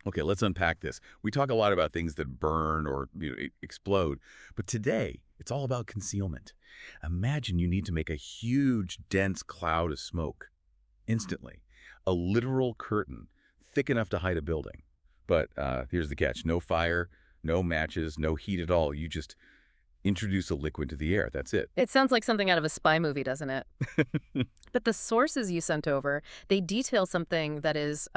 Okay, let's unpack this. We talk a lot about things that burn or explode, but today it's all about concealment. Imagine you need to make a huge, dense cloud of smoke instantly, a literal curtain thick enough to hide a building. But here's the catch: no fire, no matches, no heat at all. You just introduce a liquid to the air. That's it. It sounds like something out of a spy movie, doesn't it? But the sources you sent over, they detail something that is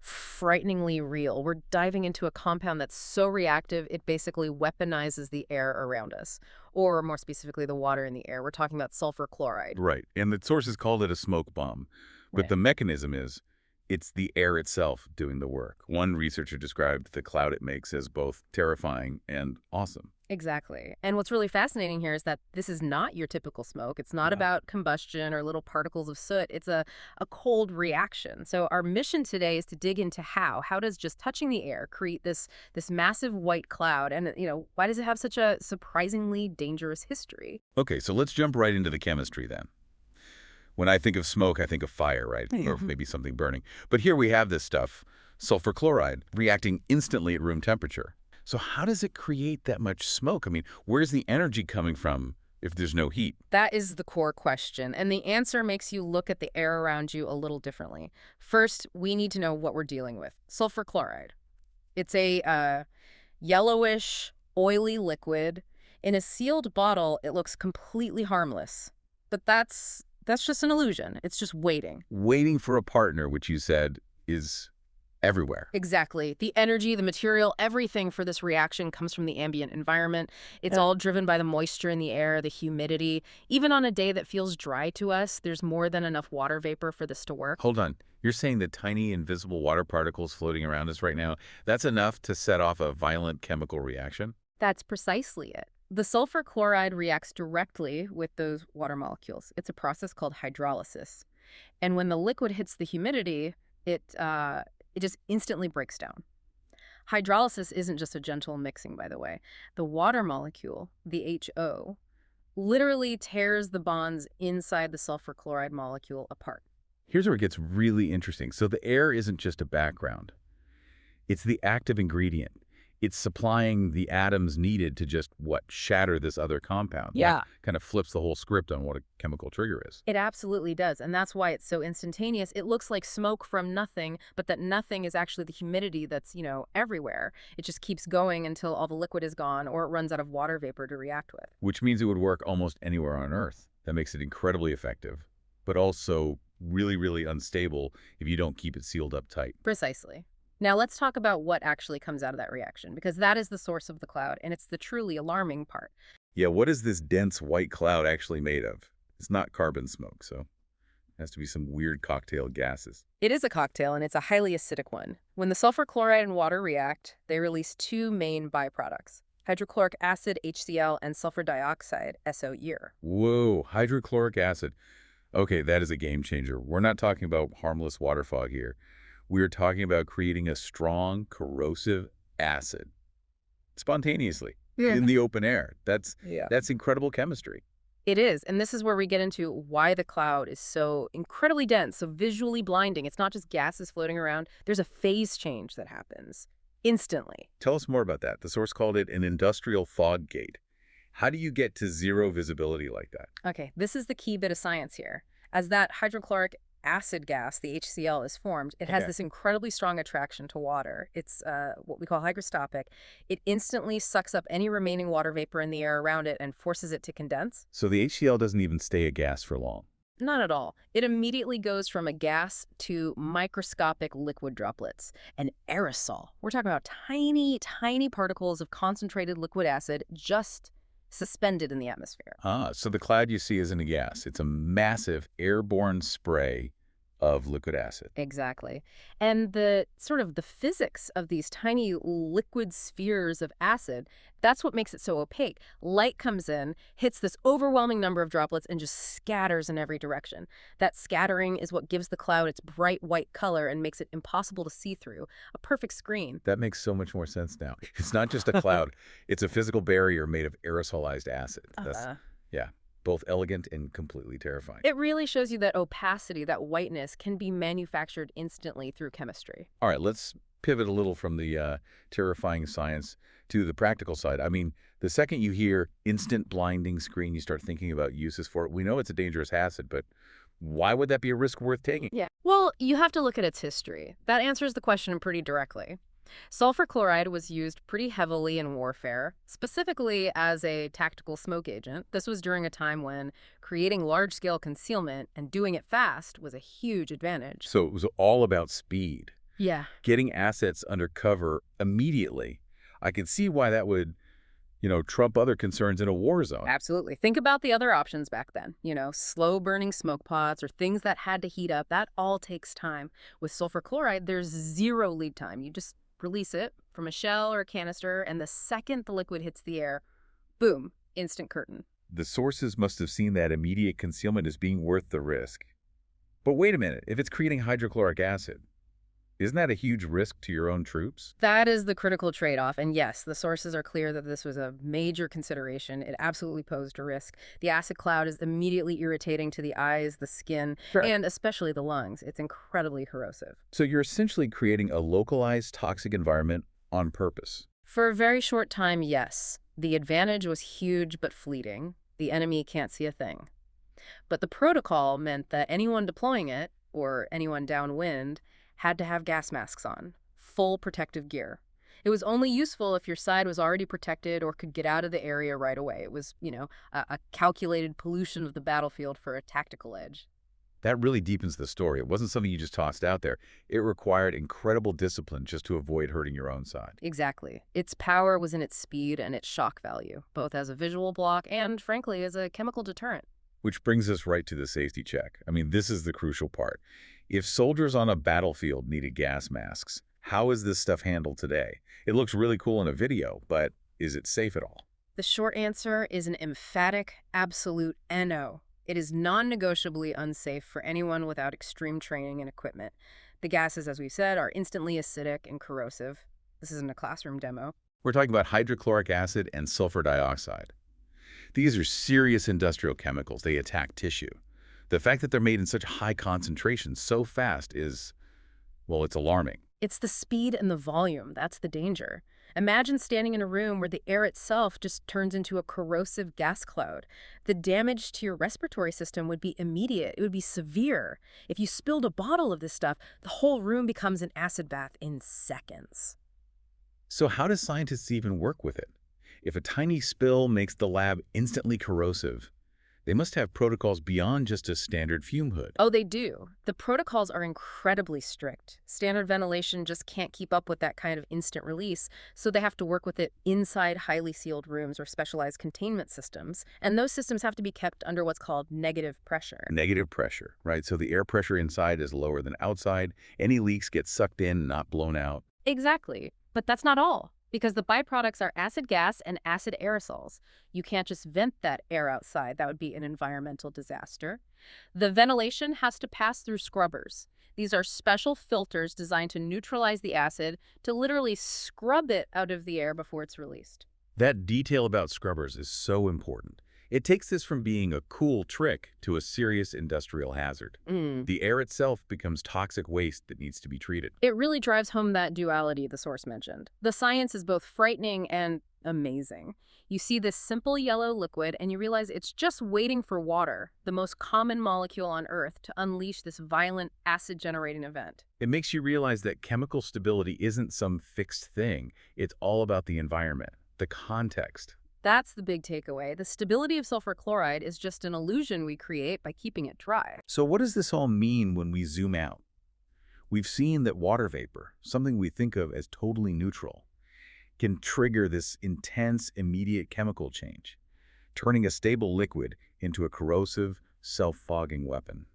frighteningly real. We're diving into a compound that's so reactive, it basically weaponizes the air around us, or more specifically, the water in the air. We're talking about sulfur chloride. Right. And the sources called it a smoke bomb. But Right. the mechanism is it's the air itself doing the work. One researcher described the cloud it makes as both terrifying and awesome. Exactly. And what's really fascinating here is that this is not your typical smoke. It's not Yeah. about combustion or little particles of soot. It's a cold reaction. So our mission today is to dig into how. How does just touching the air create this massive white cloud? And, why does it have such a surprisingly dangerous history? Okay, so let's jump right into the chemistry then. When I think of smoke, I think of fire, right? Yeah. Or maybe something burning. But here we have this stuff, sulfur chloride, reacting instantly at room temperature. So how does it create that much smoke? I mean, where's the energy coming from if there's no heat? That is the core question. And the answer makes you look at the air around you a little differently. First, we need to know what we're dealing with. Sulfur chloride. It's a yellowish, oily liquid. In a sealed bottle, it looks completely harmless. But that's just an illusion. It's just waiting. Waiting for a partner, which you said is everywhere. Exactly. The energy, the material, everything for this reaction comes from the ambient environment. It's all driven by the moisture in the air, the humidity. Even on a day that feels dry to us, there's more than enough water vapor for this to work. Hold on. You're saying the tiny invisible water particles floating around us right now, that's enough to set off a violent chemical reaction? That's precisely it. The sulfur chloride reacts directly with those water molecules. It's a process called hydrolysis. And when the liquid hits the humidity, it just instantly breaks down. Hydrolysis isn't just a gentle mixing, by the way. The water molecule, the HO, literally tears the bonds inside the sulfur chloride molecule apart. Here's where it gets really interesting. So the air isn't just a background. It's the active ingredient. It's supplying the atoms needed to just, shatter this other compound. Yeah. Kind of flips the whole script on what a chemical trigger is. It absolutely does, and that's why it's so instantaneous. It looks like smoke from nothing, but that nothing is actually the humidity that's, everywhere. It just keeps going until all the liquid is gone or it runs out of water vapor to react with. Which means it would work almost anywhere on Earth. That makes it incredibly effective, but also really, really unstable if you don't keep it sealed up tight. Precisely. Now let's talk about what actually comes out of that reaction, because that is the source of the cloud, and it's the truly alarming part. Yeah, what is this dense white cloud actually made of? It's not carbon smoke, so it has to be some weird cocktail gases. It is a cocktail, and it's a highly acidic one. When the sulfur chloride and water react, they release two main byproducts: hydrochloric acid, HCl, and sulfur dioxide, SO. Whoa, hydrochloric acid. Okay, that is a game changer. We're not talking about harmless water fog here. We're talking about creating a strong, corrosive acid spontaneously in the open air. That's incredible chemistry. It is, and this is where we get into why the cloud is so incredibly dense, so visually blinding. It's not just gases floating around. There's a phase change that happens instantly. Tell us more about that. The source called it an industrial fog gate. How do you get to zero visibility like that? Okay, this is the key bit of science here. As that hydrochloric acid gas, the HCl, is formed, it has Okay. this incredibly strong attraction to water. It's what we call hygroscopic. It instantly sucks up any remaining water vapor in the air around it and forces it to condense. So the HCl doesn't even stay a gas for long. Not at all. It immediately goes from a gas to microscopic liquid droplets, an aerosol. We're talking about tiny, tiny particles of concentrated liquid acid just suspended in the atmosphere. So the cloud you see isn't a gas. It's a massive airborne spray of liquid acid. Exactly. And the physics of these tiny liquid spheres of acid, that's what makes it so opaque. Light comes in, hits this overwhelming number of droplets, and just scatters in every direction. That scattering is what gives the cloud its bright white color and makes it impossible to see through. A perfect screen. That makes so much more sense now. It's not just a cloud. It's a physical barrier made of aerosolized acid. Yeah, both elegant and completely terrifying. It really shows you that opacity, that whiteness, can be manufactured instantly through chemistry. All right, let's pivot a little from the terrifying science to the practical side. I mean, the second you hear instant blinding screen, you start thinking about uses for it. We know it's a dangerous acid, but why would that be a risk worth taking? Yeah. Well, you have to look at its history. That answers the question pretty directly. Sulfur chloride was used pretty heavily in warfare, specifically as a tactical smoke agent. This was during a time when creating large-scale concealment and doing it fast was a huge advantage. So it was all about speed, Yeah. getting assets under cover immediately. I could see why that would, trump other concerns in a war zone. Absolutely. Think about the other options back then. Slow burning smoke pots or things that had to heat up. That all takes time. With sulfur chloride, there's zero lead time. You just release it from a shell or a canister, and the second the liquid hits the air, boom, instant curtain. The sources must have seen that immediate concealment as being worth the risk. But wait a minute, if it's creating hydrochloric acid, isn't that a huge risk to your own troops? That is the critical trade-off. And yes, the sources are clear that this was a major consideration. It absolutely posed a risk. The acid cloud is immediately irritating to the eyes, the skin, Sure. and especially the lungs. It's incredibly corrosive. So you're essentially creating a localized toxic environment on purpose. For a very short time, yes. The advantage was huge but fleeting. The enemy can't see a thing. But the protocol meant that anyone deploying it, or anyone downwind, had to have gas masks on, full protective gear. It was only useful if your side was already protected or could get out of the area right away. It was, a calculated pollution of the battlefield for a tactical edge. That really deepens the story. It wasn't something you just tossed out there. It required incredible discipline just to avoid hurting your own side. Exactly. Its power was in its speed and its shock value, both as a visual block and, frankly, as a chemical deterrent. Which brings us right to the safety check. I mean, this is the crucial part. If soldiers on a battlefield needed gas masks, how is this stuff handled today? It looks really cool in a video, but is it safe at all? The short answer is an emphatic, absolute NO. It is non-negotiably unsafe for anyone without extreme training and equipment. The gases, as we said, are instantly acidic and corrosive. This isn't a classroom demo. We're talking about hydrochloric acid and sulfur dioxide. These are serious industrial chemicals. They attack tissue. The fact that they're made in such high concentrations so fast is, well, it's alarming. It's the speed and the volume. That's the danger. Imagine standing in a room where the air itself just turns into a corrosive gas cloud. The damage to your respiratory system would be immediate. It would be severe. If you spilled a bottle of this stuff, the whole room becomes an acid bath in seconds. So how do scientists even work with it? If a tiny spill makes the lab instantly corrosive, they must have protocols beyond just a standard fume hood. Oh, they do. The protocols are incredibly strict. Standard ventilation just can't keep up with that kind of instant release, so they have to work with it inside highly sealed rooms or specialized containment systems. And those systems have to be kept under what's called negative pressure. Negative pressure, right? So the air pressure inside is lower than outside. Any leaks get sucked in, not blown out. Exactly. But that's not all, because the byproducts are acid gas and acid aerosols. You can't just vent that air outside. That would be an environmental disaster. The ventilation has to pass through scrubbers. These are special filters designed to neutralize the acid, to literally scrub it out of the air before it's released. That detail about scrubbers is so important. It takes this from being a cool trick to a serious industrial hazard. The air itself becomes toxic waste that needs to be treated. It really drives home that duality the source mentioned. The science is both frightening and amazing. You see this simple yellow liquid and you realize it's just waiting for water, the most common molecule on Earth, to unleash this violent acid-generating event. It makes you realize that chemical stability isn't some fixed thing. It's all about the environment, the context. That's the big takeaway. The stability of sulfur chloride is just an illusion we create by keeping it dry. So what does this all mean when we zoom out? We've seen that water vapor, something we think of as totally neutral, can trigger this intense, immediate chemical change, turning a stable liquid into a corrosive, self-fogging weapon.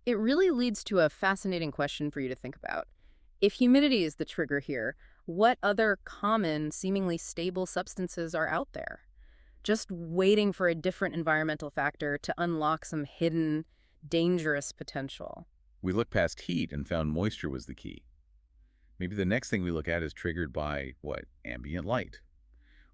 It really leads to a fascinating question for you to think about. If humidity is the trigger here, what other common, seemingly stable substances are out there, just waiting for a different environmental factor to unlock some hidden, dangerous potential? We looked past heat and found moisture was the key. Maybe the next thing we look at is triggered by, what, ambient light.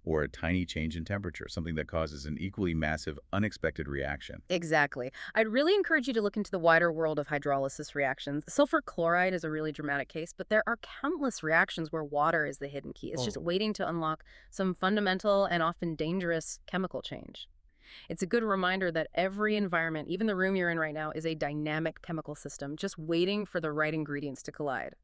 or a tiny change in temperature, something that causes an equally massive, unexpected reaction. Exactly. I'd really encourage you to look into the wider world of hydrolysis reactions. Sulfur chloride is a really dramatic case, but there are countless reactions where water is the hidden key. It's just Oh, waiting to unlock some fundamental and often dangerous chemical change. It's a good reminder that every environment, even the room you're in right now, is a dynamic chemical system just waiting for the right ingredients to collide.